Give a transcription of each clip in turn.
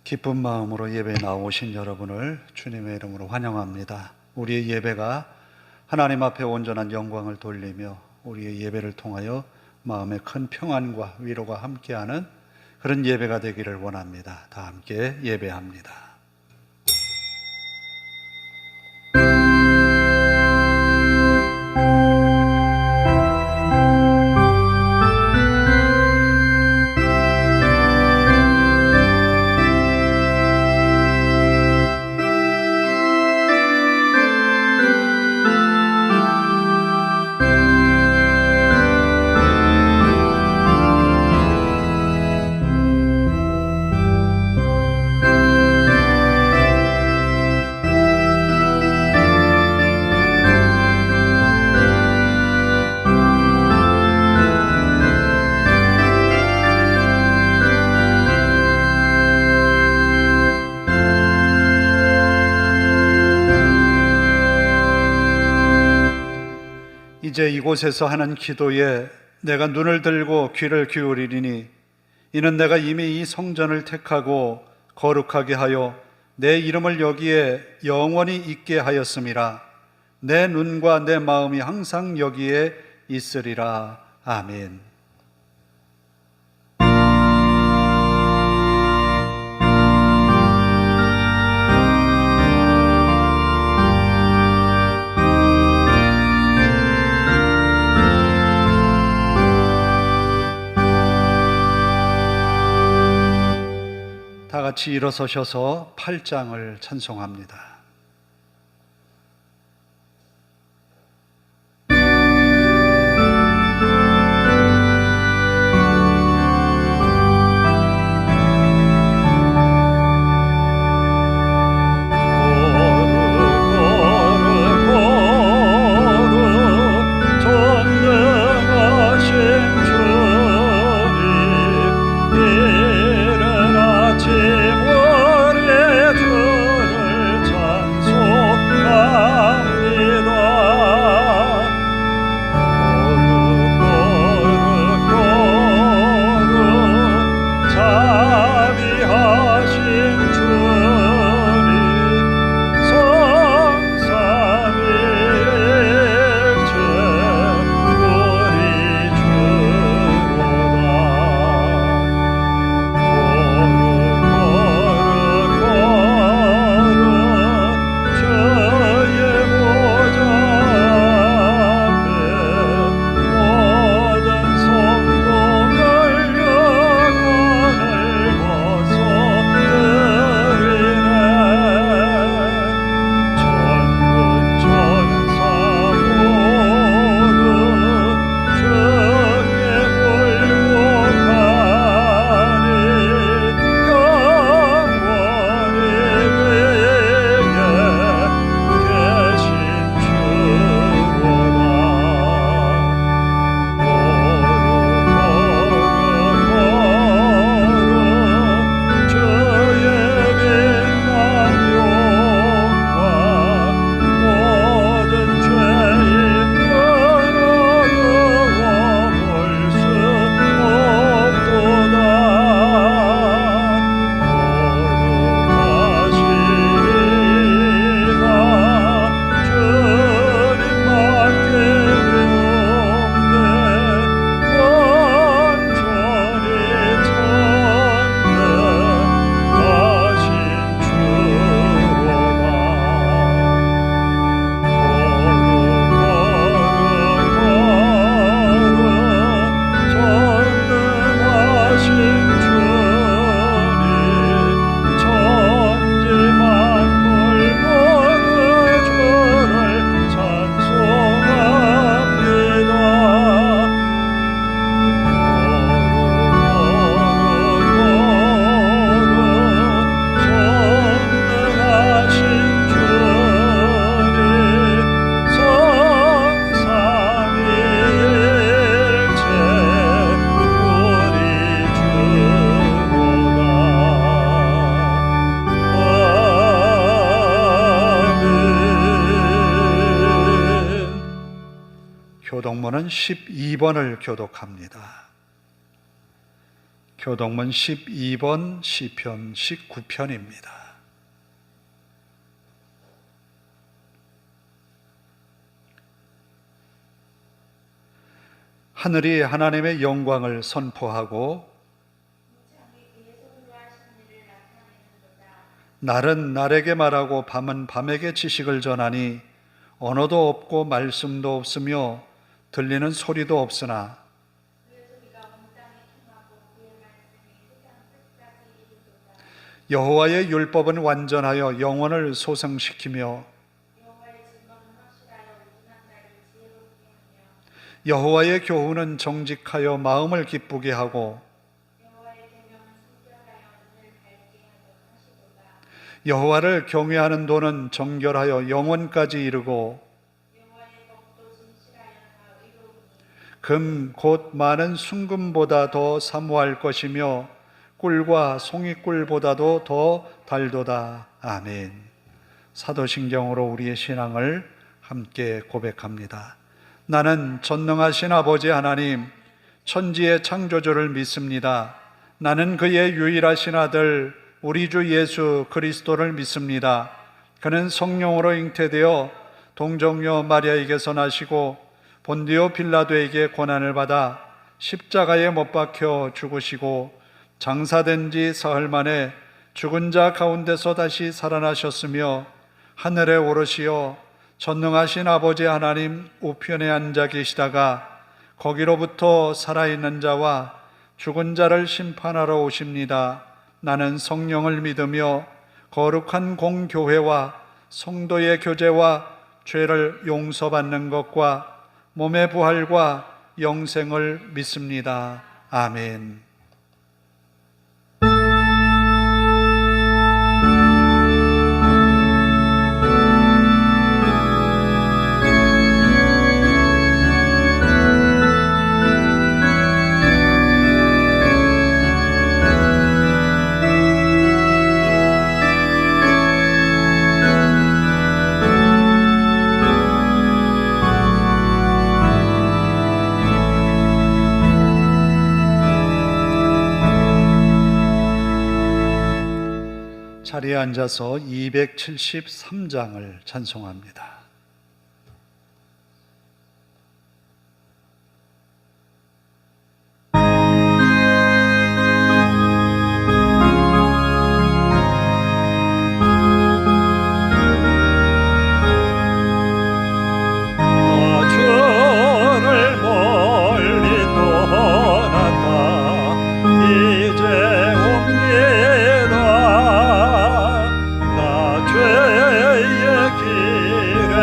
기쁜 마음으로 예배에 나오신 여러분을 주님의 이름으로 환영합니다. 우리의 예배가 하나님 앞에 온전한 영광을 돌리며 우리의 예배를 통하여 마음의 큰 평안과 위로가 함께하는 그런 예배가 되기를 원합니다. 다 함께 예배합니다. 이제 이곳에서 하는 기도에 내가 눈을 들고 귀를 기울이리니 이는 내가 이미 이 성전을 택하고 거룩하게 하여 내 이름을 여기에 영원히 있게 하였음이라. 내 눈과 내 마음이 항상 여기에 있으리라. 아멘. 다 같이 일어서셔서 8장을 찬송합니다. 교독문은 12번을 교독합니다. 교동문 12번 시편 19편입니다. 하늘이 하나님의 영광을 선포하고 날은 날에게 말하고 밤은 밤에게 지식을 전하니 언어도 없고 말씀도 없으며 들리는 소리도 없으나 여호와의 율법은 완전하여 영혼을 소생시키며 여호와의 교훈은 정직하여 마음을 기쁘게 하고 여호와를 경외하는 도는 정결하여 영원까지 이르고 금 곧 많은 순금보다 더 사모할 것이며 꿀과 송이꿀보다도 더 달도다. 아멘. 사도신경으로 우리의 신앙을 함께 고백합니다. 나는 전능하신 아버지 하나님, 천지의 창조주를 믿습니다. 나는 그의 유일하신 아들 우리 주 예수 그리스도를 믿습니다. 그는 성령으로 잉태되어 동정녀 마리아에게서 나시고 본디오 빌라도에게 고난을 받아 십자가에 못 박혀 죽으시고 장사된 지 사흘 만에 죽은 자 가운데서 다시 살아나셨으며 하늘에 오르시어 전능하신 아버지 하나님 우편에 앉아 계시다가 거기로부터 살아있는 자와 죽은 자를 심판하러 오십니다. 나는 성령을 믿으며 거룩한 공교회와 성도의 교제와 죄를 용서받는 것과 몸의 부활과 영생을 믿습니다. 아멘. 자리에 앉아서 273장을 찬송합니다. 죄의 길에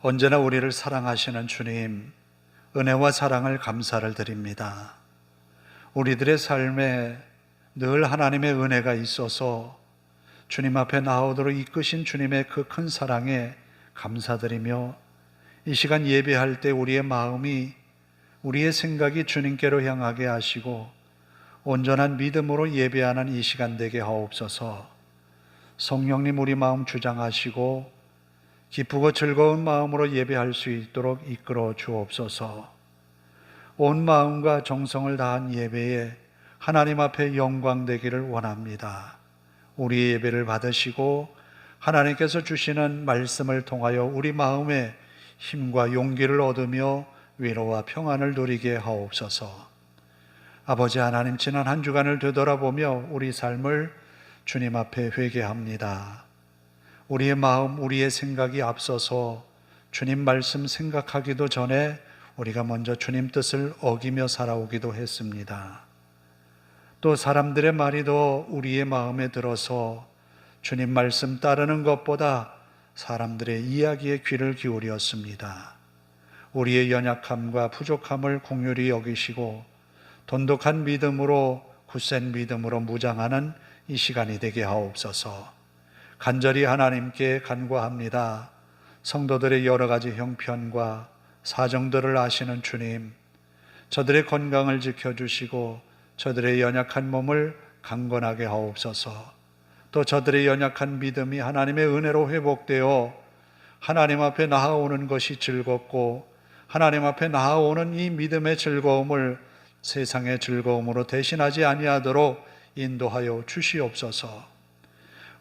언제나 우리를 사랑하시는 주님, 은혜와 사랑을 감사를 드립니다. 우리들의 삶에 늘 하나님의 은혜가 있어서 주님 앞에 나오도록 이끄신 주님의 그 큰 사랑에 감사드리며, 이 시간 예배할 때 우리의 마음이, 우리의 생각이 주님께로 향하게 하시고 온전한 믿음으로 예배하는 이 시간 되게 하옵소서. 성령님, 우리 마음 주장하시고 기쁘고 즐거운 마음으로 예배할 수 있도록 이끌어 주옵소서. 온 마음과 정성을 다한 예배에 하나님 앞에 영광 되기를 원합니다. 우리의 예배를 받으시고 하나님께서 주시는 말씀을 통하여 우리 마음에 힘과 용기를 얻으며 위로와 평안을 누리게 하옵소서. 아버지 하나님, 지난 한 주간을 되돌아보며 우리 삶을 주님 앞에 회개합니다. 우리의 마음, 우리의 생각이 앞서서 주님 말씀 생각하기도 전에 우리가 먼저 주님 뜻을 어기며 살아오기도 했습니다. 또 사람들의 말이 더 우리의 마음에 들어서 주님 말씀 따르는 것보다 사람들의 이야기에 귀를 기울였습니다. 우리의 연약함과 부족함을 긍휼히 여기시고 돈독한 믿음으로, 굳센 믿음으로 무장하는 이 시간이 되게 하옵소서. 간절히 하나님께 간구합니다. 성도들의 여러 가지 형편과 사정들을 아시는 주님, 저들의 건강을 지켜주시고 저들의 연약한 몸을 강건하게 하옵소서. 또 저들의 연약한 믿음이 하나님의 은혜로 회복되어 하나님 앞에 나아오는 것이 즐겁고, 하나님 앞에 나아오는 이 믿음의 즐거움을 세상의 즐거움으로 대신하지 아니하도록 인도하여 주시옵소서.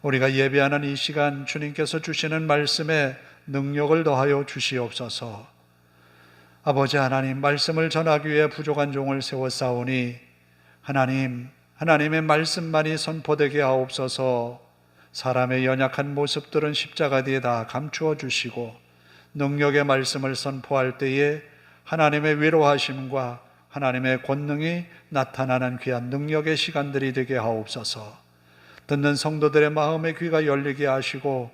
우리가 예배하는 이 시간 주님께서 주시는 말씀에 능력을 더하여 주시옵소서. 아버지 하나님, 말씀을 전하기 위해 부족한 종을 세웠사오니 하나님의 말씀만이 선포되게 하옵소서. 사람의 연약한 모습들은 십자가 뒤에 다 감추어 주시고 능력의 말씀을 선포할 때에 하나님의 위로하심과 하나님의 권능이 나타나는 귀한 능력의 시간들이 되게 하옵소서. 듣는 성도들의 마음의 귀가 열리게 하시고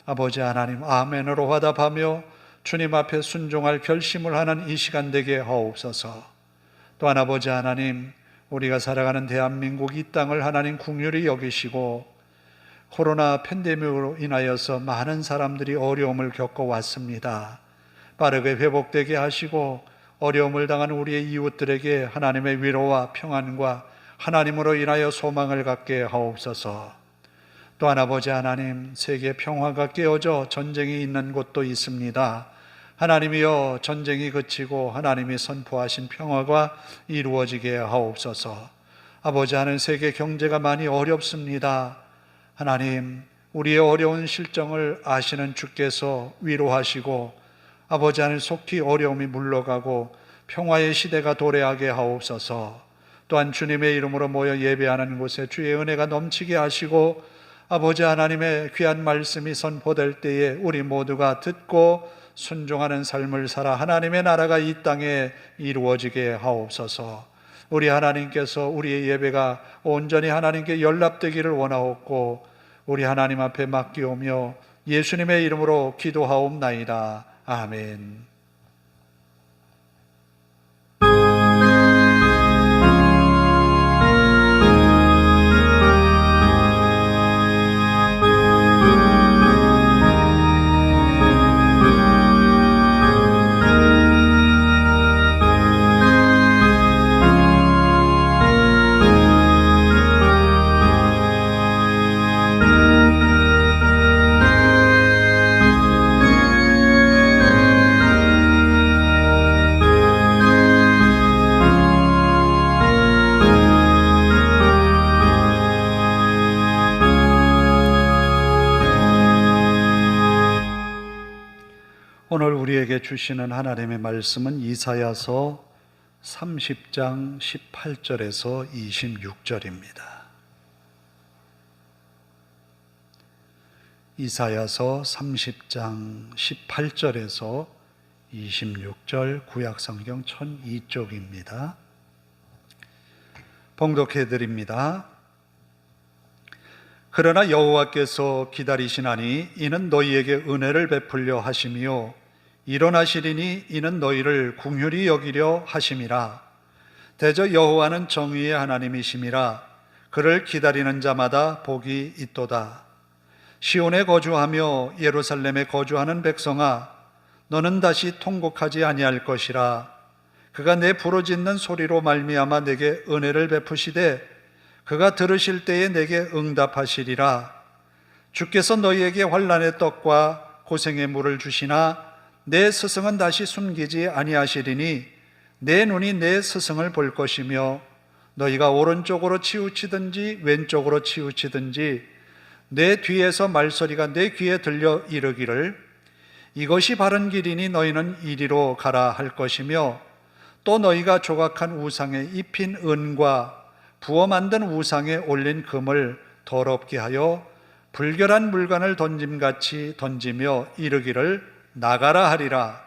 아버지 하나님, 아멘으로 화답하며 주님 앞에 순종할 결심을 하는 이 시간 되게 하옵소서. 또한 아버지 하나님, 우리가 살아가는 대한민국 이 땅을 하나님 긍휼히 여기시고 코로나 팬데믹으로 인하여서 많은 사람들이 어려움을 겪어왔습니다. 빠르게 회복되게 하시고 어려움을 당한 우리의 이웃들에게 하나님의 위로와 평안과 하나님으로 인하여 소망을 갖게 하옵소서. 또한 아버지 하나님, 세계 평화가 깨어져 전쟁이 있는 곳도 있습니다. 하나님이여, 전쟁이 그치고 하나님이 선포하신 평화가 이루어지게 하옵소서. 아버지 하나님, 세계 경제가 많이 어렵습니다. 하나님, 우리의 어려운 실정을 아시는 주께서 위로하시고 아버지 하나님, 속히 어려움이 물러가고 평화의 시대가 도래하게 하옵소서. 또한 주님의 이름으로 모여 예배하는 곳에 주의 은혜가 넘치게 하시고 아버지 하나님의 귀한 말씀이 선포될 때에 우리 모두가 듣고 순종하는 삶을 살아 하나님의 나라가 이 땅에 이루어지게 하옵소서. 우리 하나님께서 우리의 예배가 온전히 하나님께 연락되기를 원하옵고 우리 하나님 앞에 맡기오며 예수님의 이름으로 기도하옵나이다. 아멘. 오늘 우리에게 주시는 하나님의 말씀은 이사야서 30장 18절에서 26절입니다. 이사야서 30장 18절에서 26절, 구약성경 1002쪽입니다. 봉독해 드립니다. 그러나 여호와께서 기다리시나니 이는 너희에게 은혜를 베풀려 하심이요 일어나시리니 이는 너희를 긍휼히 여기려 하심이라. 대저 여호와는 정의의 하나님이심이라. 그를 기다리는 자마다 복이 있도다. 시온에 거주하며 예루살렘에 거주하는 백성아, 너는 다시 통곡하지 아니할 것이라. 그가 내 부르짖는 소리로 말미암아 내게 은혜를 베푸시되 그가 들으실 때에 내게 응답하시리라. 주께서 너희에게 환난의 떡과 고생의 물을 주시나 내 스승은 다시 숨기지 아니하시리니 내 눈이 내 스승을 볼 것이며 너희가 오른쪽으로 치우치든지 왼쪽으로 치우치든지 내 뒤에서 말소리가 내 귀에 들려 이르기를 이것이 바른 길이니 너희는 이리로 가라 할 것이며 또 너희가 조각한 우상에 입힌 은과 부어 만든 우상에 올린 금을 더럽게 하여 불결한 물건을 던짐같이 던지며 이르기를 나가라 하리라.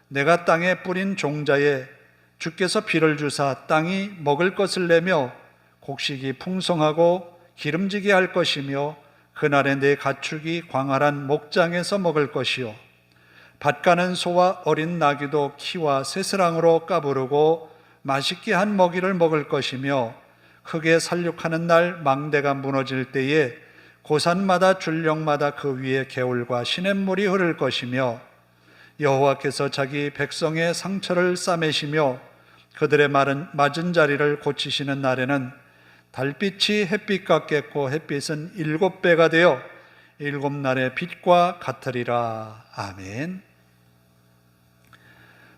내가 땅에 뿌린 종자에 주께서 비를 주사 땅이 먹을 것을 내며 곡식이 풍성하고 기름지게 할 것이며 그날에 내 가축이 광활한 목장에서 먹을 것이요 밭 가는 소와 어린 나귀도 키와 새스랑으로 까부르고 맛있게 한 먹이를 먹을 것이며 흙에 살육하는 날 망대가 무너질 때에 고산마다 줄령마다 그 위에 개울과 시냇물이 흐를 것이며 여호와께서 자기 백성의 상처를 싸매시며 그들의 맞은 자리를 고치시는 날에는 달빛이 햇빛 같겠고 햇빛은 7배가 되어 7날의 빛과 같으리라. 아멘.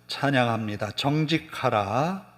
찬양합니다. 정직하라.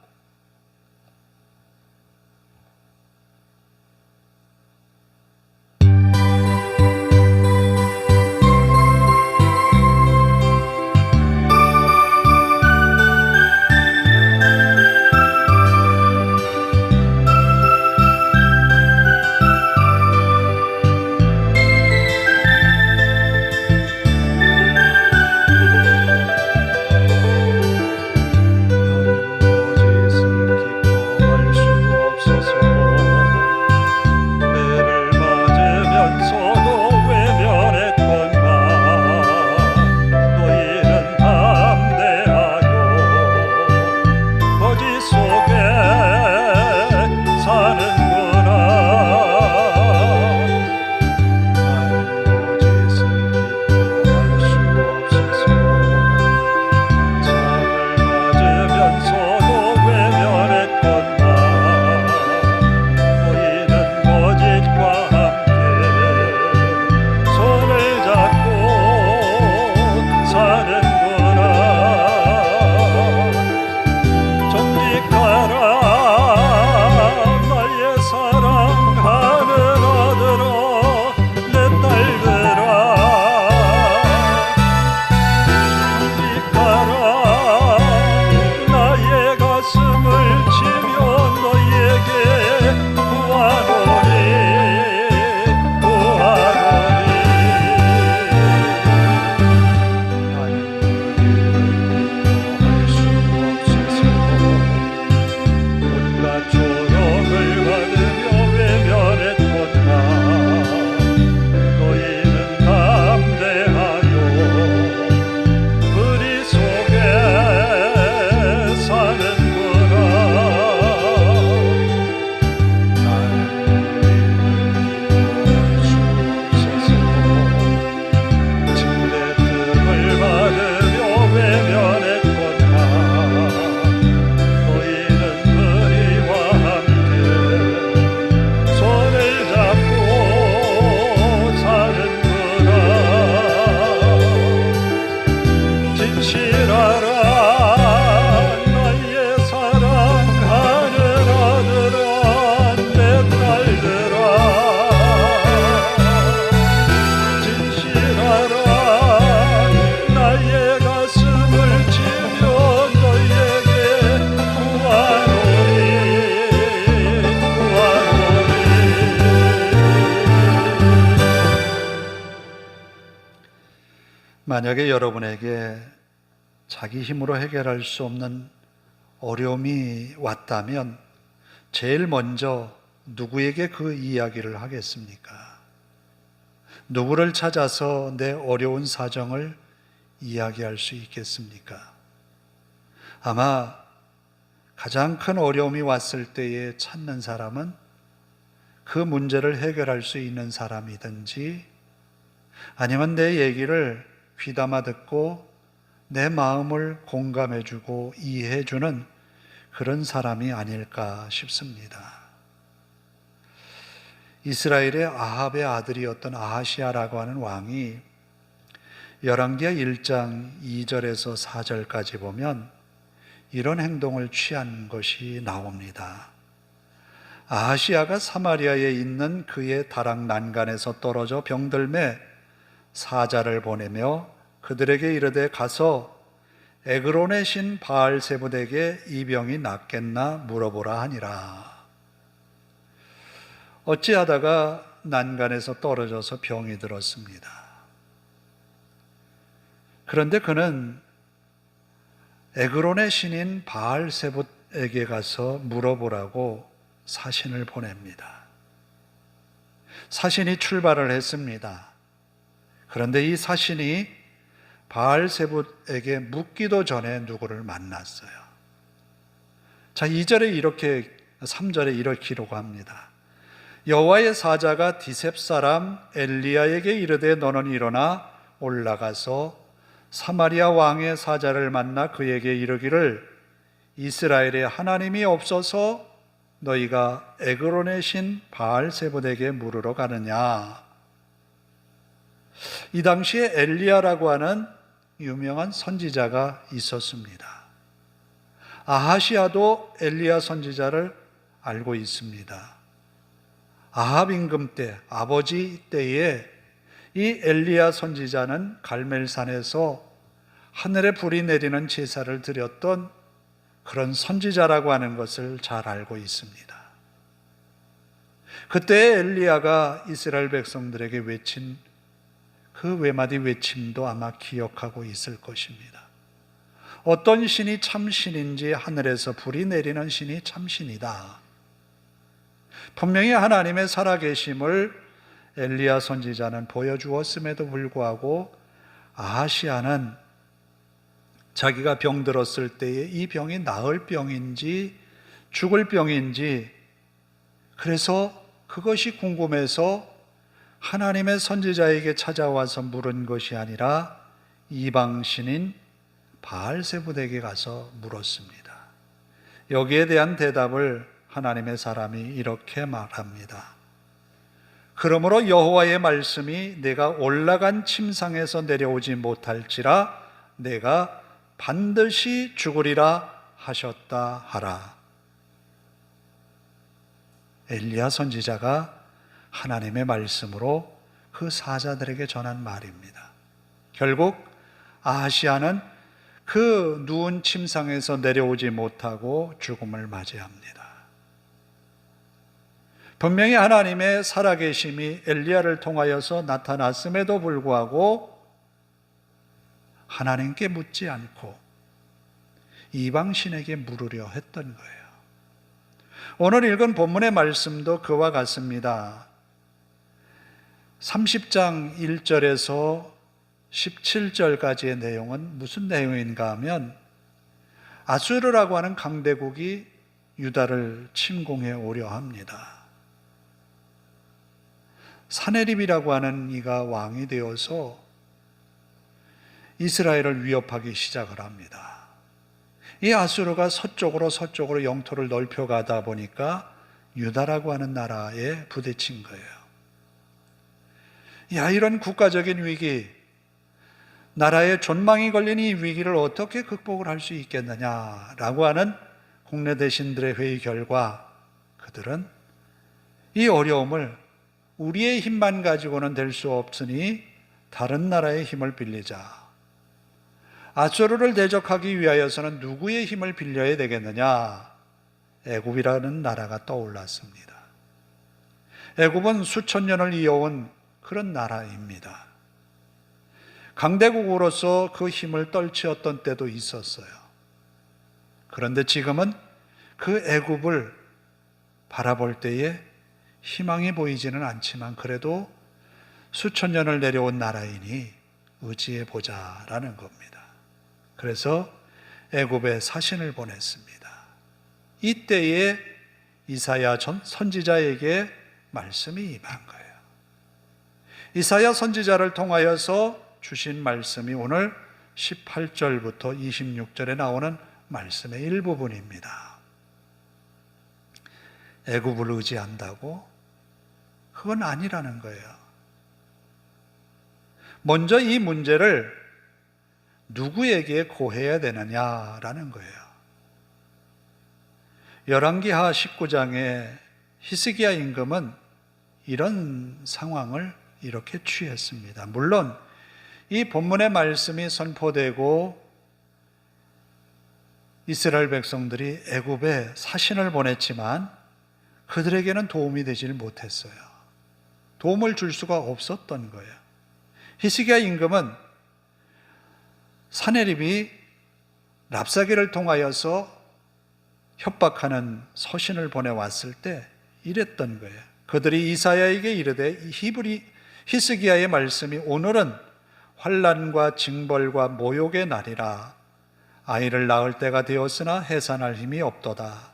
만약에 여러분에게 자기 힘으로 해결할 수 없는 어려움이 왔다면 제일 먼저 누구에게 그 이야기를 하겠습니까? 누구를 찾아서 내 어려운 사정을 이야기할 수 있겠습니까? 아마 가장 큰 어려움이 왔을 때에 찾는 사람은 그 문제를 해결할 수 있는 사람이든지 아니면 내 얘기를 귀담아 듣고 내 마음을 공감해주고 이해해주는 그런 사람이 아닐까 싶습니다. 이스라엘의 아합의 아들이었던 아하시아라고 하는 왕이 열왕기하 1장 2절에서 4절까지 보면 이런 행동을 취한 것이 나옵니다. 아하시아가 사마리아에 있는 그의 다락 난간에서 떨어져 병들매 사자를 보내며 그들에게 이르되 가서 에그론의 신 바알세봇에게 이 병이 낫겠나 물어보라 하니라. 어찌하다가 난간에서 떨어져서 병이 들었습니다. 그런데 그는 에그론의 신인 바알세봇에게 가서 물어보라고 사신을 보냅니다. 사신이 출발을 했습니다. 그런데 이 사신이 바알세봇에게 묻기도 전에 누구를 만났어요. 자, 3절에 이렇게 기록합니다. 여호와의 사자가 디셉 사람 엘리야에게 이르되 너는 일어나 올라가서 사마리아 왕의 사자를 만나 그에게 이르기를 이스라엘에 하나님이 없어서 너희가 에그론의 신 바알세봇에게 물으러 가느냐. 이 당시에 엘리야라고 하는 유명한 선지자가 있었습니다. 아하시아도 엘리야 선지자를 알고 있습니다. 아합 임금 때, 아버지 때에 이 엘리야 선지자는 갈멜산에서 하늘에 불이 내리는 제사를 드렸던 그런 선지자라고 하는 것을 잘 알고 있습니다. 그때 엘리야가 이스라엘 백성들에게 외친 그 외마디 외침도 아마 기억하고 있을 것입니다. 어떤 신이 참신인지 하늘에서 불이 내리는 신이 참신이다. 분명히 하나님의 살아계심을 엘리야 선지자는 보여주었음에도 불구하고 아하시아는 자기가 병들었을 때에 이 병이 나을 병인지 죽을 병인지 그래서 그것이 궁금해서 하나님의 선지자에게 찾아와서 물은 것이 아니라 이방신인 바알세봇에게 가서 물었습니다. 여기에 대한 대답을 하나님의 사람이 이렇게 말합니다. 그러므로 여호와의 말씀이 내가 올라간 침상에서 내려오지 못할지라 내가 반드시 죽으리라 하셨다 하라. 엘리야 선지자가 하나님의 말씀으로 그 사자들에게 전한 말입니다. 결국 아하시아는 그 누운 침상에서 내려오지 못하고 죽음을 맞이합니다. 분명히 하나님의 살아계심이 엘리야를 통하여서 나타났음에도 불구하고 하나님께 묻지 않고 이방신에게 물으려 했던 거예요. 오늘 읽은 본문의 말씀도 그와 같습니다. 30장 1절에서 17절까지의 내용은 무슨 내용인가 하면 아수르라고 하는 강대국이 유다를 침공해 오려 합니다. 사네립이라고 하는 이가 왕이 되어서 이스라엘을 위협하기 시작을 합니다. 이 아수르가 서쪽으로 영토를 넓혀가다 보니까 유다라고 하는 나라에 부딪힌 거예요. 이런 국가적인 위기, 나라의 존망이 걸린 이 위기를 어떻게 극복을 할 수 있겠느냐라고 하는 국내 대신들의 회의 결과 그들은 이 어려움을 우리의 힘만 가지고는 될 수 없으니 다른 나라의 힘을 빌리자. 아수르를 대적하기 위하여서는 누구의 힘을 빌려야 되겠느냐? 애굽이라는 나라가 떠올랐습니다. 애굽은 수천 년을 이어온 그런 나라입니다. 강대국으로서 그 힘을 떨치었던 때도 있었어요. 그런데 지금은 그 애굽을 바라볼 때에 희망이 보이지는 않지만 그래도 수천 년을 내려온 나라이니 의지해 보자라는 겁니다. 그래서 애굽에 사신을 보냈습니다. 이때에 이사야 선지자에게 말씀이 임한 거예요. 이사야 선지자를 통하여서 주신 말씀이 오늘 18절부터 26절에 나오는 말씀의 일부분입니다. 애굽을 의지한다고? 그건 아니라는 거예요. 먼저 이 문제를 누구에게 고해야 되느냐라는 거예요. 열왕기하 19장에 히스기야 임금은 이런 상황을 이렇게 취했습니다. 물론 이 본문의 말씀이 선포되고 이스라엘 백성들이 애굽에 사신을 보냈지만 그들에게는 도움이 되질 못했어요. 도움을 줄 수가 없었던 거예요. 히스기야 임금은 사네립이 랍사게를 통하여서 협박하는 서신을 보내왔을 때 이랬던 거예요. 그들이 이사야에게 이르되 히스기야의 말씀이 오늘은 환난과 징벌과 모욕의 날이라. 아이를 낳을 때가 되었으나 해산할 힘이 없도다.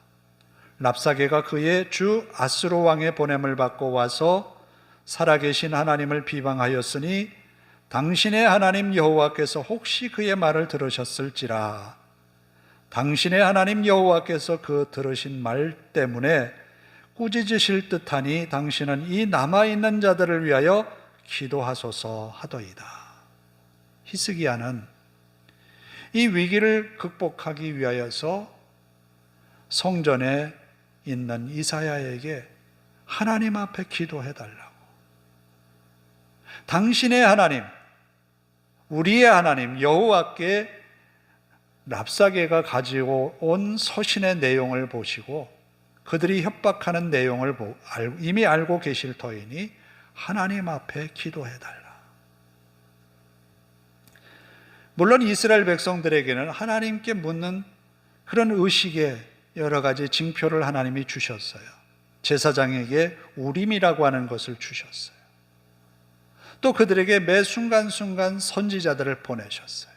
랍사게가 그의 주 아수르 왕의 보냄을 받고 와서 살아계신 하나님을 비방하였으니 당신의 하나님 여호와께서 혹시 그의 말을 들으셨을지라. 당신의 하나님 여호와께서 그 들으신 말 때문에 꾸짖으실 듯하니 당신은 이 남아있는 자들을 위하여 기도하소서 하더이다. 히스기야는 이 위기를 극복하기 위하여서 성전에 있는 이사야에게 하나님 앞에 기도해달라고, 당신의 하나님, 우리의 하나님 여호와께 랍사게가 가지고 온 서신의 내용을 보시고 그들이 협박하는 내용을 이미 알고 계실 터이니 하나님 앞에 기도해달라. 물론 이스라엘 백성들에게는 하나님께 묻는 그런 의식의 여러 가지 징표를 하나님이 주셨어요. 제사장에게 우림이라고 하는 것을 주셨어요. 또 그들에게 매 순간순간 선지자들을 보내셨어요.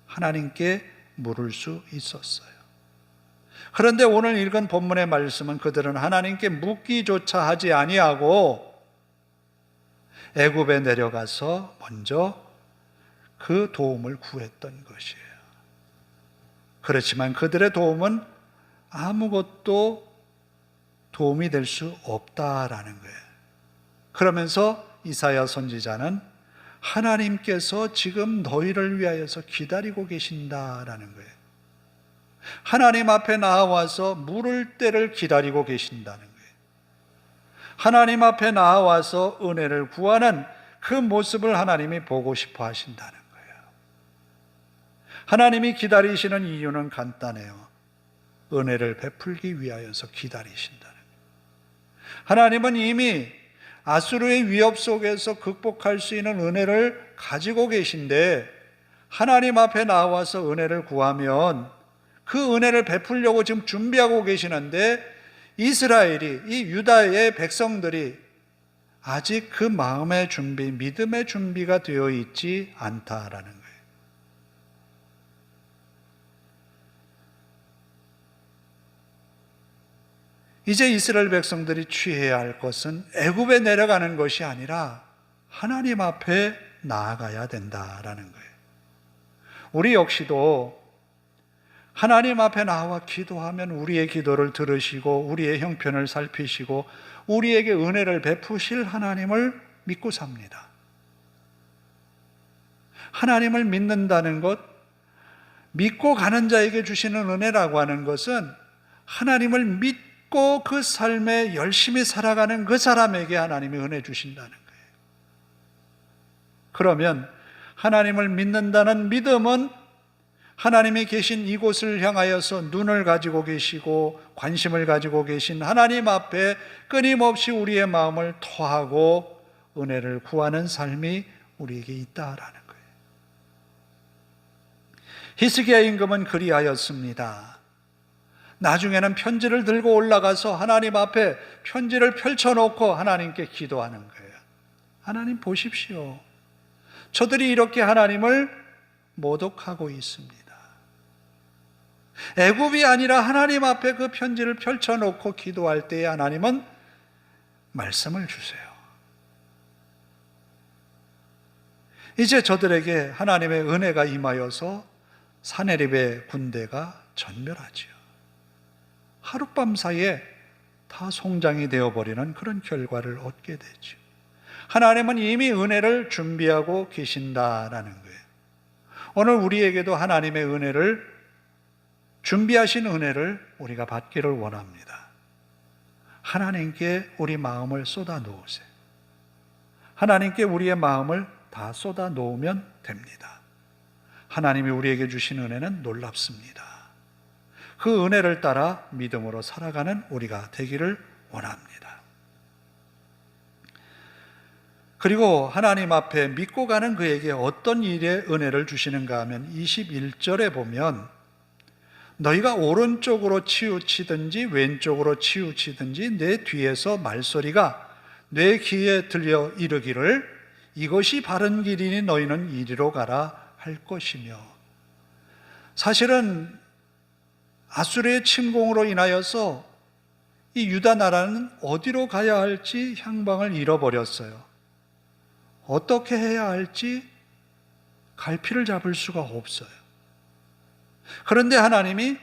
하나님께 물을 수 있었어요. 그런데 오늘 읽은 본문의 말씀은 그들은 하나님께 묻기조차 하지 아니하고 애굽에 내려가서 먼저 그 도움을 구했던 것이에요. 그렇지만 그들의 도움은 아무것도 도움이 될 수 없다라는 거예요. 그러면서 이사야 선지자는 하나님께서 지금 너희를 위하여서 기다리고 계신다라는 거예요. 하나님 앞에 나와서 물을 때를 기다리고 계신다는 거예요. 하나님 앞에 나와서 은혜를 구하는 그 모습을 하나님이 보고 싶어 하신다는 거예요. 하나님이 기다리시는 이유는 간단해요. 은혜를 베풀기 위하여서 기다리신다는 거예요. 하나님은 이미 아수르의 위협 속에서 극복할 수 있는 은혜를 가지고 계신데 하나님 앞에 나와서 은혜를 구하면 그 은혜를 베풀려고 지금 준비하고 계시는데 이스라엘이, 이 유다의 백성들이 아직 그 마음의 준비, 믿음의 준비가 되어 있지 않다라는 거예요. 이제 이스라엘 백성들이 취해야 할 것은 애굽에 내려가는 것이 아니라 하나님 앞에 나아가야 된다라는 거예요. 우리 역시도 하나님 앞에 나와 기도하면 우리의 기도를 들으시고 우리의 형편을 살피시고 우리에게 은혜를 베푸실 하나님을 믿고 삽니다. 하나님을 믿는다는 것, 믿고 가는 자에게 주시는 은혜라고 하는 것은 하나님을 믿고 그 삶에 열심히 살아가는 그 사람에게 하나님이 은혜 주신다는 거예요. 그러면 하나님을 믿는다는 믿음은 하나님이 계신 이곳을 향하여서 눈을 가지고 계시고 관심을 가지고 계신 하나님 앞에 끊임없이 우리의 마음을 토하고 은혜를 구하는 삶이 우리에게 있다라는 거예요. 히스기야 임금은 그리하였습니다. 나중에는 편지를 들고 올라가서 하나님 앞에 편지를 펼쳐놓고 하나님께 기도하는 거예요. 하나님 보십시오. 저들이 이렇게 하나님을 모독하고 있습니다. 애굽이 아니라 하나님 앞에 그 편지를 펼쳐놓고 기도할 때에 하나님은 말씀을 주세요. 이제 저들에게 하나님의 은혜가 임하여서 사네립의 군대가 전멸하지요. 하룻밤 사이에 다 송장이 되어버리는 그런 결과를 얻게 되죠. 하나님은 이미 은혜를 준비하고 계신다라는 거예요. 오늘 우리에게도 하나님의 은혜를, 준비하신 은혜를 우리가 받기를 원합니다. 하나님께 우리 마음을 쏟아 놓으세요. 하나님께 우리의 마음을 다 쏟아 놓으면 됩니다. 하나님이 우리에게 주신 은혜는 놀랍습니다. 그 은혜를 따라 믿음으로 살아가는 우리가 되기를 원합니다. 그리고 하나님 앞에 믿고 가는 그에게 어떤 일에 은혜를 주시는가 하면 21절에 보면 너희가 오른쪽으로 치우치든지 왼쪽으로 치우치든지 내 뒤에서 말소리가 내 귀에 들려 이르기를 이것이 바른 길이니 너희는 이리로 가라 할 것이며, 사실은 아수르의 침공으로 인하여서 이 유다 나라는 어디로 가야 할지 향방을 잃어버렸어요. 어떻게 해야 할지 갈피를 잡을 수가 없어요. 그런데 하나님이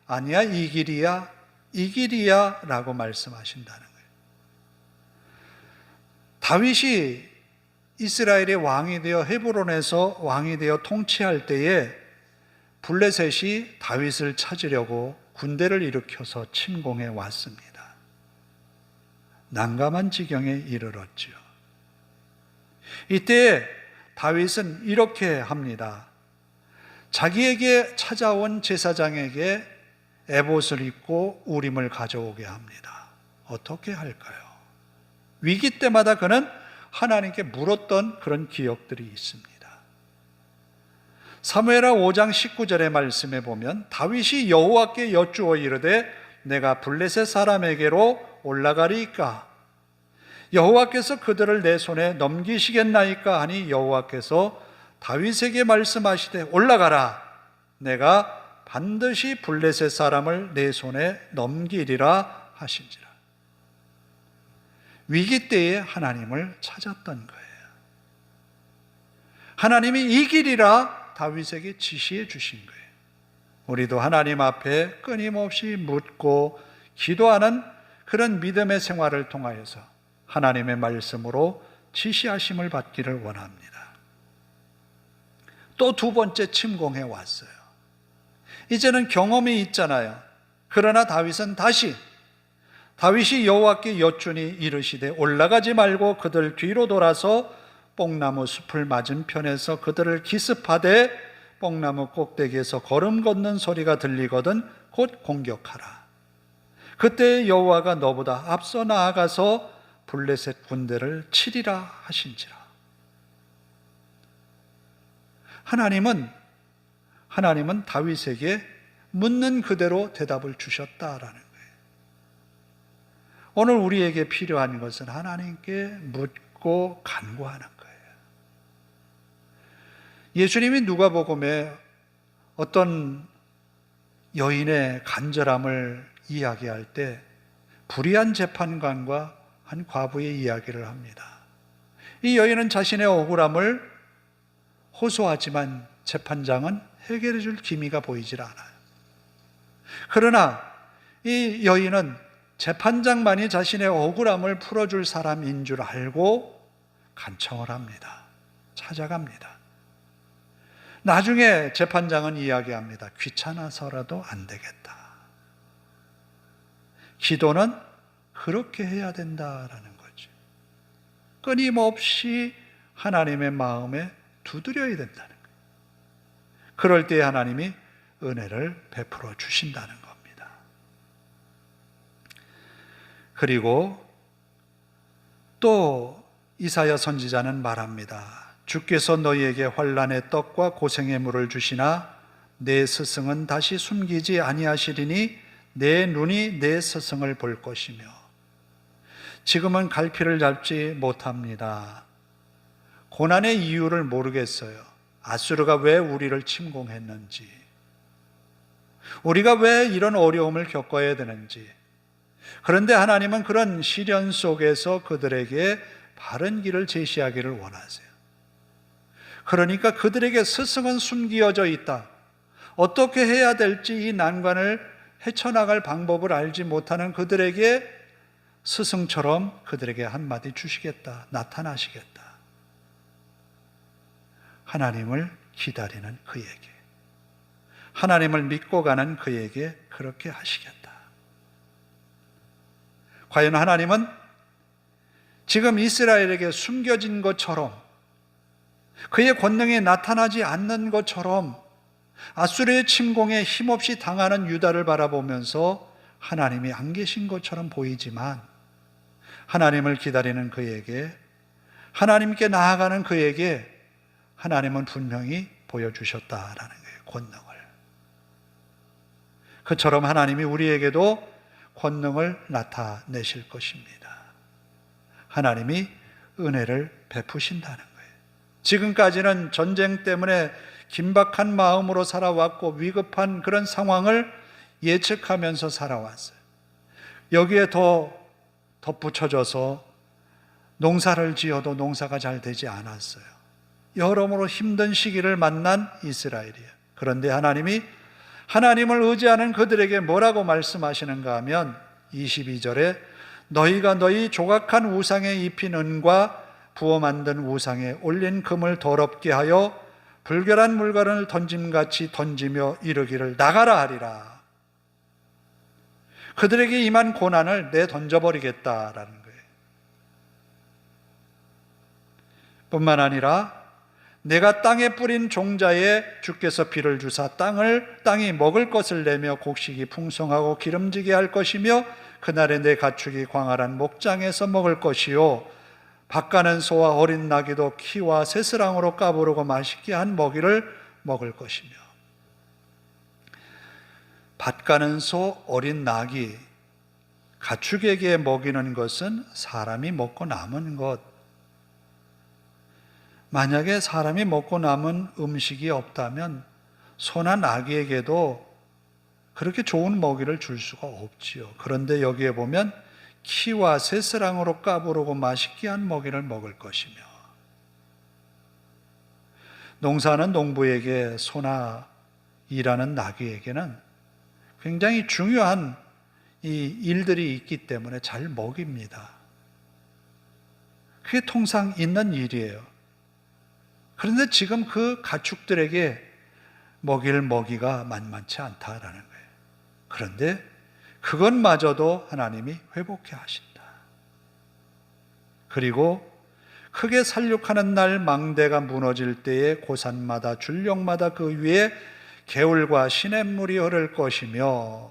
아니야, 이 길이야, 이 길이야 라고 말씀하신다는 거예요. 다윗이 이스라엘의 왕이 되어 헤브론에서 왕이 되어 통치할 때에 블레셋이 다윗을 찾으려고 군대를 일으켜서 침공해 왔습니다. 난감한 지경에 이르렀지요. 이때 다윗은 이렇게 합니다. 자기에게 찾아온 제사장에게 에봇을 입고 우림을 가져오게 합니다. 어떻게 할까요? 위기 때마다 그는 하나님께 물었던 그런 기억들이 있습니다. 사무엘하 5장 19절의 말씀에 보면 다윗이 여호와께 여쭈어 이르되 내가 블레셋 사람에게로 올라가리이까? 여호와께서 그들을 내 손에 넘기시겠나이까? 하니 여호와께서 다윗에게 말씀하시되 올라가라. 내가 반드시 블레셋 사람을 내 손에 넘기리라 하신지라. 위기 때에 하나님을 찾았던 거예요. 하나님이 이 길이라 다윗에게 지시해 주신 거예요. 우리도 하나님 앞에 끊임없이 묻고 기도하는 그런 믿음의 생활을 통하여서 하나님의 말씀으로 지시하심을 받기를 원합니다. 또 두 번째 침공해 왔어요. 이제는 경험이 있잖아요. 그러나 다윗이 여호와께 여쭈니 이르시되 올라가지 말고 그들 뒤로 돌아서 뽕나무 숲을 맞은편에서 그들을 기습하되 뽕나무 꼭대기에서 걸음 걷는 소리가 들리거든 곧 공격하라. 그때 여호와가 너보다 앞서 나아가서 블레셋 군대를 치리라 하신지라. 하나님은 다윗에게 묻는 그대로 대답을 주셨다라는 거예요. 오늘 우리에게 필요한 것은 하나님께 묻고 간구하는 거예요. 예수님이 누가복음에 어떤 여인의 간절함을 이야기할 때 불의한 재판관과 한 과부의 이야기를 합니다. 이 여인은 자신의 억울함을 호소하지만 재판장은 해결해 줄 기미가 보이질 않아요. 그러나 이 여인은 재판장만이 자신의 억울함을 풀어줄 사람인 줄 알고 간청을 합니다. 찾아갑니다. 나중에 재판장은 이야기합니다. 귀찮아서라도 안 되겠다. 기도는 그렇게 해야 된다라는 거죠. 끊임없이 하나님의 마음에 두드려야 된다는 거예요. 그럴 때 하나님이 은혜를 베풀어 주신다는 겁니다. 그리고 또 이사야 선지자는 말합니다. 주께서 너희에게 환난의 떡과 고생의 물을 주시나 내 스승은 다시 숨기지 아니하시리니 내 눈이 내 스승을 볼 것이며 지금은 갈피를 잡지 못합니다. 고난의 이유를 모르겠어요. 아수르가 왜 우리를 침공했는지, 우리가 왜 이런 어려움을 겪어야 되는지. 그런데 하나님은 그런 시련 속에서 그들에게 바른 길을 제시하기를 원하세요. 그러니까 그들에게 스승은 숨겨져 있다. 어떻게 해야 될지 이 난관을 헤쳐나갈 방법을 알지 못하는 그들에게 스승처럼 그들에게 한마디 주시겠다. 나타나시겠다. 하나님을 기다리는 그에게, 하나님을 믿고 가는 그에게 그렇게 하시겠다. 과연 하나님은 지금 이스라엘에게 숨겨진 것처럼, 그의 권능이 나타나지 않는 것처럼 아수르의 침공에 힘없이 당하는 유다를 바라보면서 하나님이 안 계신 것처럼 보이지만, 하나님을 기다리는 그에게, 하나님께 나아가는 그에게 하나님은 분명히 보여주셨다라는 거예요. 권능을. 그처럼 하나님이 우리에게도 권능을 나타내실 것입니다. 하나님이 은혜를 베푸신다는 거예요. 지금까지는 전쟁 때문에 긴박한 마음으로 살아왔고 위급한 그런 상황을 예측하면서 살아왔어요. 여기에 더 덧붙여져서 농사를 지어도 농사가 잘 되지 않았어요. 여러모로 힘든 시기를 만난 이스라엘이에요. 그런데 하나님이 하나님을 의지하는 그들에게 뭐라고 말씀하시는가 하면 22절에 너희가 너희 조각한 우상에 입힌 은과 부어 만든 우상에 올린 금을 더럽게 하여 불결한 물건을 던짐같이 던지며 이르기를 나가라 하리라. 그들에게 임한 고난을 내던져버리겠다라는 거예요. 뿐만 아니라 내가 땅에 뿌린 종자에 주께서 비를 주사 땅이 먹을 것을 내며 곡식이 풍성하고 기름지게 할 것이며 그날에 내 가축이 광활한 목장에서 먹을 것이요 밭가는 소와 어린 나귀도 키와 새스랑으로 까부르고 맛있게 한 먹이를 먹을 것이며. 밭가는 소, 어린 나귀, 가축에게 먹이는 것은 사람이 먹고 남은 것. 만약에 사람이 먹고 남은 음식이 없다면 소나 나귀에게도 그렇게 좋은 먹이를 줄 수가 없지요. 그런데 여기에 보면 키와 새스랑으로 까부르고 맛있게 한 먹이를 먹을 것이며, 농사하는 농부에게 소나 일하는 나귀에게는 굉장히 중요한 이 일들이 있기 때문에 잘 먹입니다. 그게 통상 있는 일이에요. 그런데 지금 그 가축들에게 먹일 먹이가 만만치 않다라는 거예요. 그런데 그것마저도 하나님이 회복해 하신다. 그리고 크게 살육하는 날 망대가 무너질 때에 고산마다 줄령마다 그 위에 개울과 시냇물이 흐를 것이며,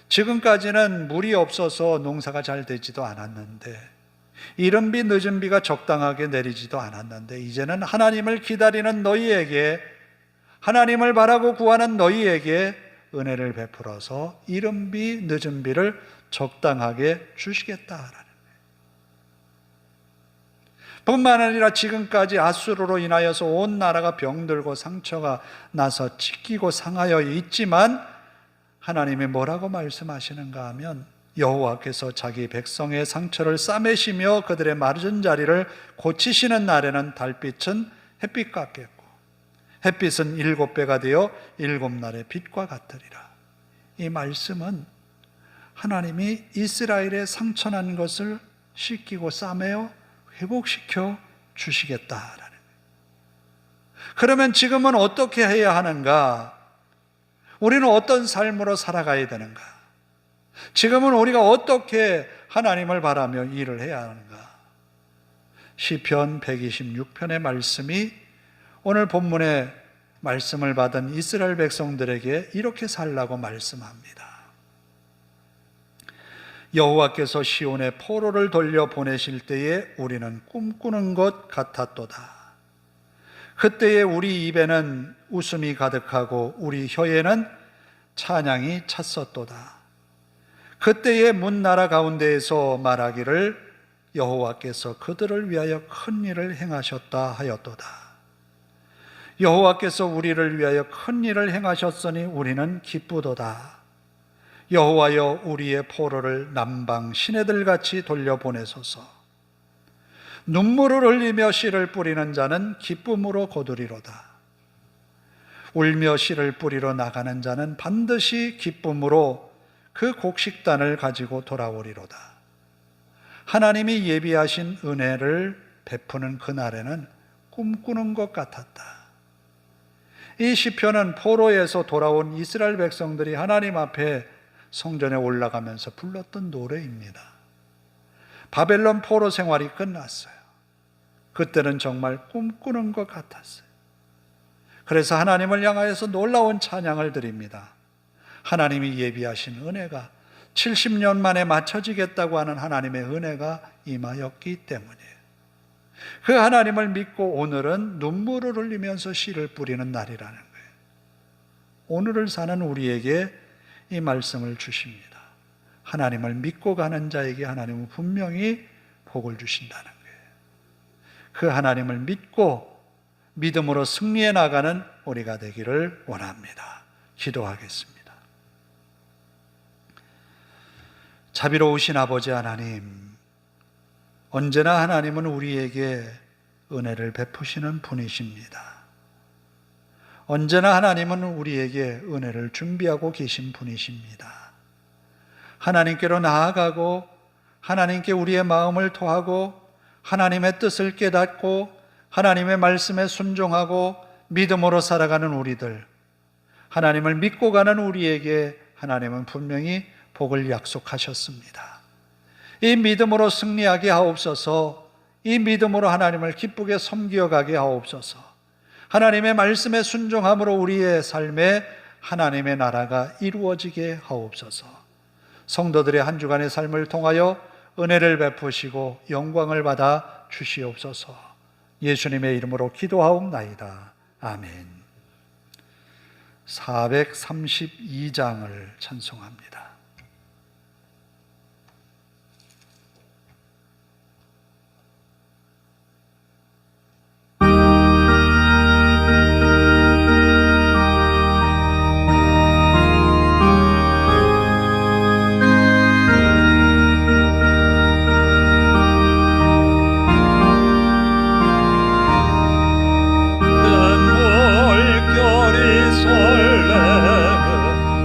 지금까지는 물이 없어서 농사가 잘 되지도 않았는데, 이른 비 늦은 비가 적당하게 내리지도 않았는데, 이제는 하나님을 기다리는 너희에게, 하나님을 바라고 구하는 너희에게 은혜를 베풀어서 이른 비 늦은 비를 적당하게 주시겠다라는 거예요. 뿐만 아니라 지금까지 아수르로 인하여서 온 나라가 병들고 상처가 나서 찢기고 상하여 있지만, 하나님이 뭐라고 말씀하시는가 하면 여호와께서 자기 백성의 상처를 싸매시며 그들의 마른 자리를 고치시는 날에는 달빛은 햇빛 같겠고 햇빛은 7배가 되어 7날의 빛과 같으리라. 이 말씀은 하나님이 이스라엘의 상처난 것을 씻기고 싸매어 회복시켜 주시겠다라는 거예요. 그러면 지금은 어떻게 해야 하는가? 우리는 어떤 삶으로 살아가야 되는가? 지금은 우리가 어떻게 하나님을 바라며 일을 해야 하는가? 시편 126편의 말씀이 오늘 본문의 말씀을 받은 이스라엘 백성들에게 이렇게 살라고 말씀합니다. 여호와께서 시온에 포로를 돌려 보내실 때에 우리는 꿈꾸는 것 같았도다. 그때에 우리 입에는 웃음이 가득하고 우리 혀에는 찬양이 찼었도다. 그때에 문 나라 가운데에서 말하기를 여호와께서 그들을 위하여 큰 일을 행하셨다 하였도다. 여호와께서 우리를 위하여 큰 일을 행하셨으니 우리는 기쁘도다. 여호와여, 우리의 포로를 남방 시내들같이 돌려보내소서. 눈물을 흘리며 씨를 뿌리는 자는 기쁨으로 거두리로다. 울며 씨를 뿌리러 나가는 자는 반드시 기쁨으로 그 곡식단을 가지고 돌아오리로다. 하나님이 예비하신 은혜를 베푸는 그날에는 꿈꾸는 것 같았다. 이 시편은 포로에서 돌아온 이스라엘 백성들이 하나님 앞에 성전에 올라가면서 불렀던 노래입니다. 바벨론 포로 생활이 끝났어요. 그때는 정말 꿈꾸는 것 같았어요. 그래서 하나님을 향하여서 놀라운 찬양을 드립니다. 하나님이 예비하신 은혜가 70년 만에 맞춰지겠다고 하는 하나님의 은혜가 임하였기 때문이에요. 그 하나님을 믿고 오늘은 눈물을 흘리면서 씨를 뿌리는 날이라는 거예요. 오늘을 사는 우리에게 이 말씀을 주십니다. 하나님을 믿고 가는 자에게 하나님은 분명히 복을 주신다는 거예요. 그 하나님을 믿고 믿음으로 승리해 나가는 우리가 되기를 원합니다. 기도하겠습니다. 자비로우신 아버지 하나님, 언제나 하나님은 우리에게 은혜를 베푸시는 분이십니다. 언제나 하나님은 우리에게 은혜를 준비하고 계신 분이십니다. 하나님께로 나아가고 하나님께 우리의 마음을 토하고 하나님의 뜻을 깨닫고 하나님의 말씀에 순종하고 믿음으로 살아가는 우리들, 하나님을 믿고 가는 우리에게 하나님은 분명히 복을 약속하셨습니다. 이 믿음으로 승리하게 하옵소서. 이 믿음으로 하나님을 기쁘게 섬겨가게 하옵소서. 하나님의 말씀에 순종함으로 우리의 삶에 하나님의 나라가 이루어지게 하옵소서. 성도들의 한 주간의 삶을 통하여 은혜를 베푸시고 영광을 받아 주시옵소서. 예수님의 이름으로 기도하옵나이다. 아멘. 432장을 찬송합니다. 설레는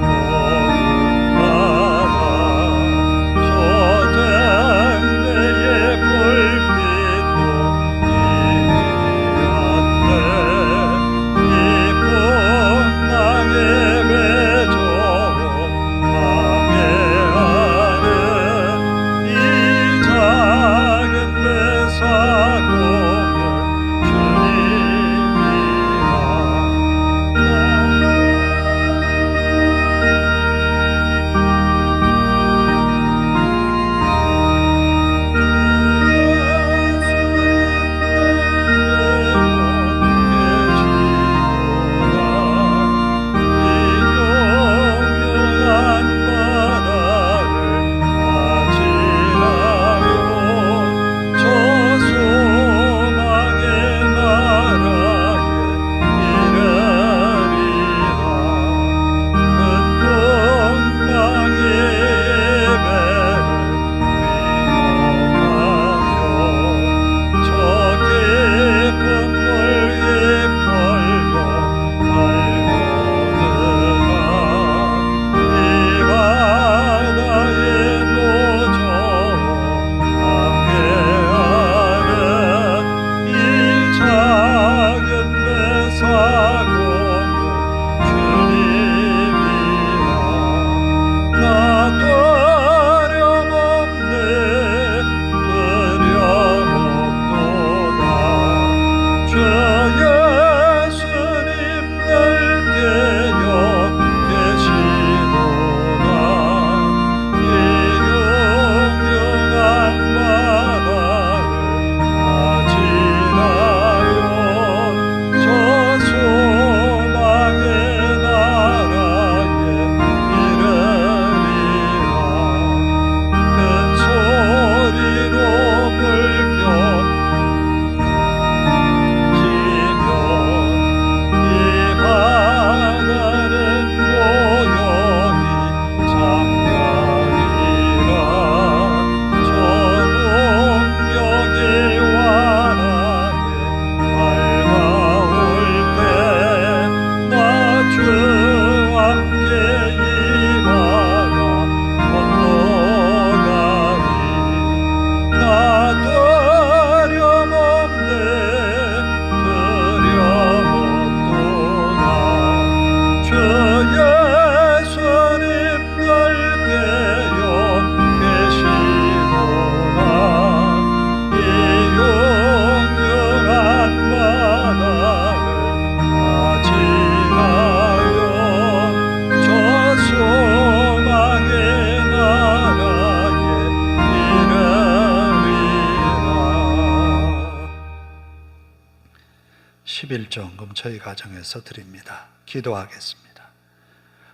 11조금 저희 가정에서 드립니다. 기도하겠습니다.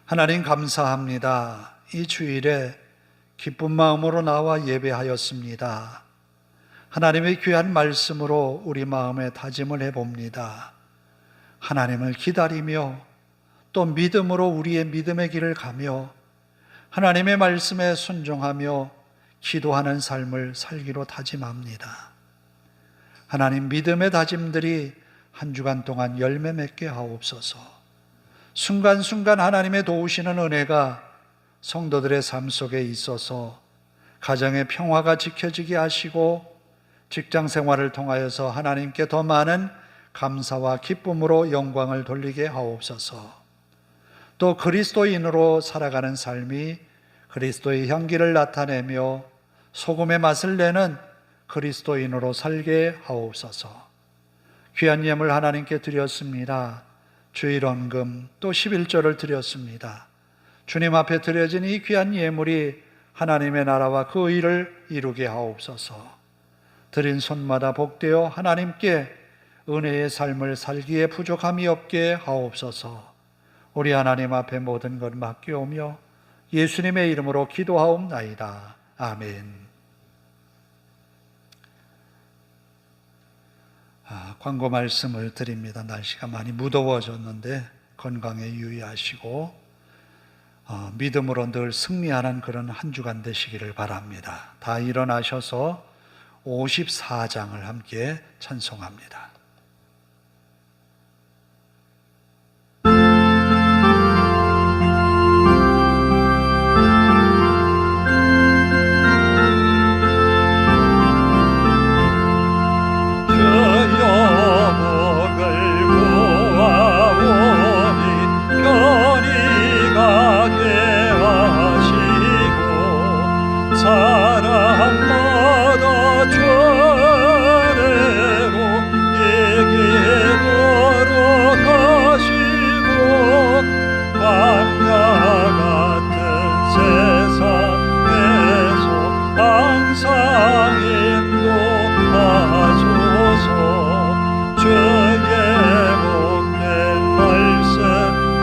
하나님 감사합니다. 이 주일에 기쁜 마음으로 나와 예배하였습니다. 하나님의 귀한 말씀으로 우리 마음에 다짐을 해봅니다. 하나님을 기다리며 또 믿음으로 우리의 믿음의 길을 가며 하나님의 말씀에 순종하며 기도하는 삶을 살기로 다짐합니다. 하나님, 믿음의 다짐들이 한 주간 동안 열매 맺게 하옵소서. 순간순간 하나님의 도우시는 은혜가 성도들의 삶 속에 있어서 가정의 평화가 지켜지게 하시고 직장 생활을 통하여서 하나님께 더 많은 감사와 기쁨으로 영광을 돌리게 하옵소서. 또 그리스도인으로 살아가는 삶이 그리스도의 향기를 나타내며 소금의 맛을 내는 그리스도인으로 살게 하옵소서. 귀한 예물 하나님께 드렸습니다. 주일 헌금 또 11조를 드렸습니다. 주님 앞에 드려진 이 귀한 예물이 하나님의 나라와 그 의를 이루게 하옵소서. 드린 손마다 복되어 하나님께 은혜의 삶을 살기에 부족함이 없게 하옵소서. 우리 하나님 앞에 모든 것 맡기오며 예수님의 이름으로 기도하옵나이다. 아멘. 광고 말씀을 드립니다. 날씨가 많이 무더워졌는데 건강에 유의하시고 믿음으로 늘 승리하는 그런 한 주간 되시기를 바랍니다. 다 일어나셔서 54장을 함께 찬송합니다. 사람마다 죄례로 얘기 걸어가시고 광야 같은 세상에서 항상 인도하소서. 주의 복된 말씀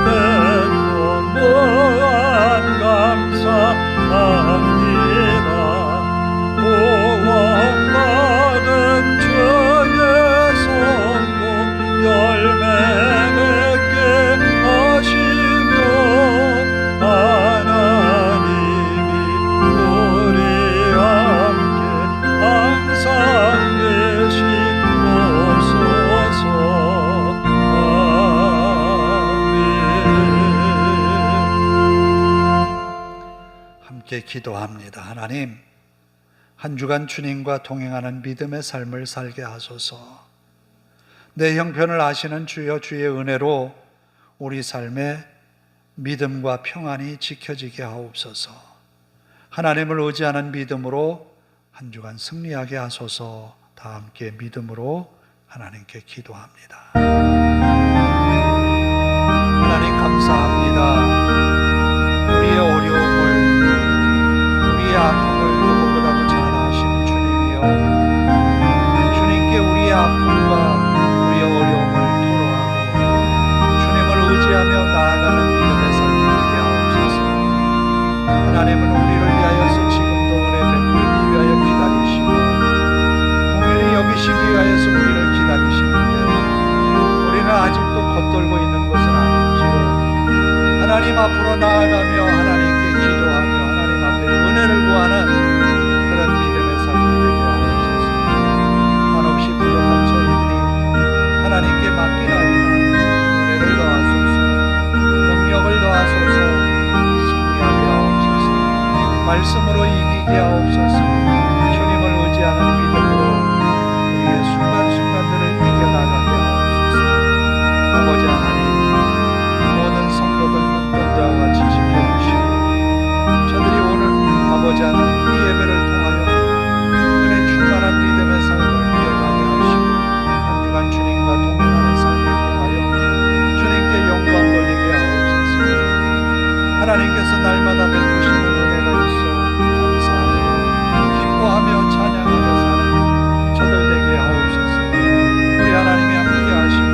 듣고 무한 감사합니다. 구원받은 주의 성도 열매 맺게 하시며 하나님이 우리 함께 항상 계시옵소서. 아멘. 함께 기도합니다. 하나님, 한 주간 주님과 동행하는 믿음의 삶을 살게 하소서. 내 형편을 아시는 주여, 주의 은혜로 우리 삶에 믿음과 평안이 지켜지게 하옵소서. 하나님을 의지하는 믿음으로 한 주간 승리하게 하소서. 다 함께 믿음으로 하나님께 기도합니다. 하나님 감사합니다. 우리의 어려움을, 우리의 아픔을 누구보다도 잘 아시는 주님이여, 주님께 우리의 아픔과 우리의 어려움을 토로하고 주님을 의지하며 나아가는 믿음의 삶이 되게 하옵소서. 하나님은 우리를 위하여서 지금도 은혜 베풀기 위하여 기다리시고 공의를 여기시기 위하여서 우리를 기다리시는데 우리는 아직도 겉돌고 있는 것은 아닌지요. 하나님 앞으로 나아가며 하나님께 기도하며 하나님 앞에 은혜를 구하는 그런 믿음의 삶이 되게 하옵소서. 한없이 부족한 저희들이 하나님께 맡기나이다. 은혜를 더하소서. 능력을 더하소서. 승리하게 하옵소서. 말씀으로 이기게 하옵소서. 주님을 의지하는 믿음으로 우리의 순간순간들을 이겨나가게 하옵소서. 아버지 하나님, 모든 성도들 눈동자와 같이 지켜주시고 저들이 오늘 아버지 하나님 이 예배를 통하여 은혜 충만한 믿음의 삶을 이어가게 하시고 한 주간 주님과 동행하는 삶을 통하여 주님께 영광 돌리게 하옵소서. 하나님께서 날마다 베푸시는 은혜가 있어 감사하며 기뻐하며 찬양하며 사는 저들 되게 하옵소서. 우리 하나님이 함께 하시고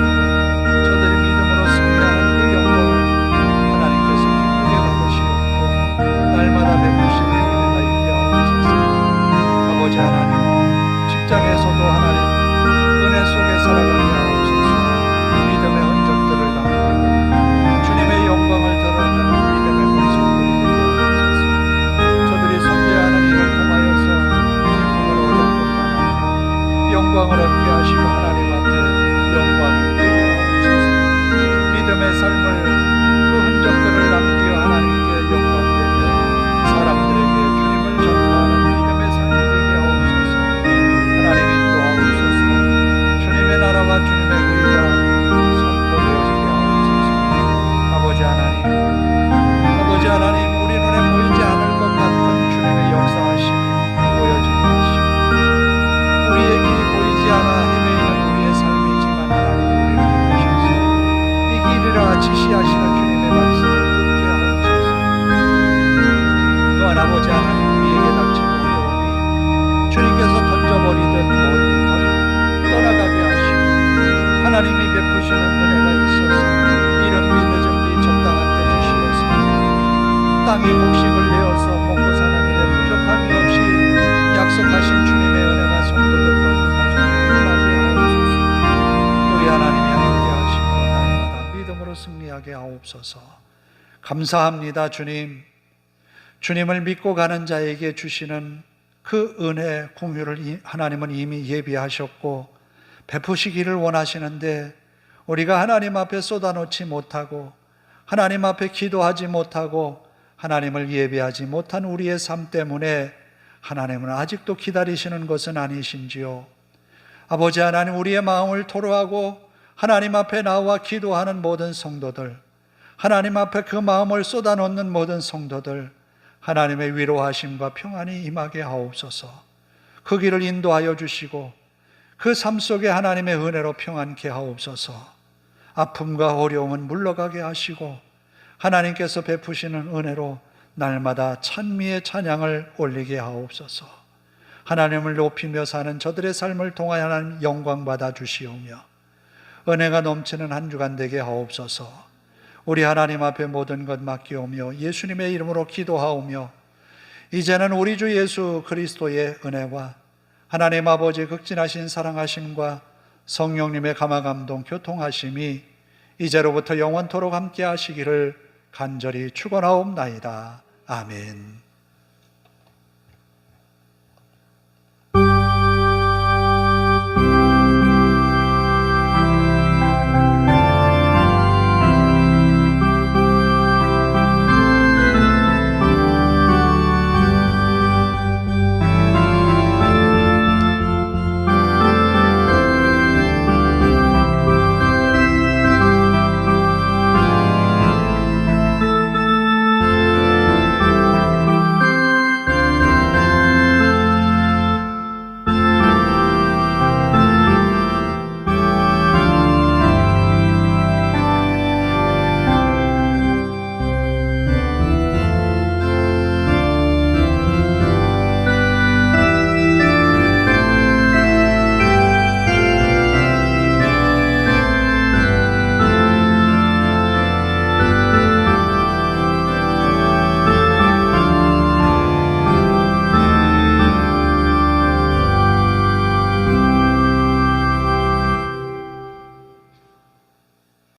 땅에 곡식을 내어서 먹고 사는 일에 부족함이 없이 약속하신 주님의 은혜가 성도들과 가정에 임하게 하옵소서. 우리 하나님이 함께 하시고 날마다 믿음으로 승리하게 하옵소서. 감사합니다. 주님을 믿고 가는 자에게 주시는 그 은혜 공유를 하나님은 이미 예비하셨고 베푸시기를 원하시는데, 우리가 하나님 앞에 쏟아놓지 못하고 하나님 앞에 기도하지 못하고 하나님을 예배하지 못한 우리의 삶 때문에 하나님은 아직도 기다리시는 것은 아니신지요? 아버지 하나님, 우리의 마음을 토로하고 하나님 앞에 나와 기도하는 모든 성도들, 하나님 앞에 그 마음을 쏟아놓는 모든 성도들, 하나님의 위로하심과 평안이 임하게 하옵소서. 그 길을 인도하여 주시고 그 삶 속에 하나님의 은혜로 평안케 하옵소서. 아픔과 어려움은 물러가게 하시고 하나님께서 베푸시는 은혜로 날마다 찬미의 찬양을 올리게 하옵소서. 하나님을 높이며 사는 저들의 삶을 통하여 하나님 영광 받아 주시오며 은혜가 넘치는 한 주간 되게 하옵소서. 우리 하나님 앞에 모든 것 맡기오며 예수님의 이름으로 기도하오며 이제는 우리 주 예수 그리스도의 은혜와 하나님 아버지의 극진하신 사랑하심과 성령님의 감화감동 교통하심이 이제로부터 영원토록 함께 하시기를 간절히 축원하옵나이다. 아멘.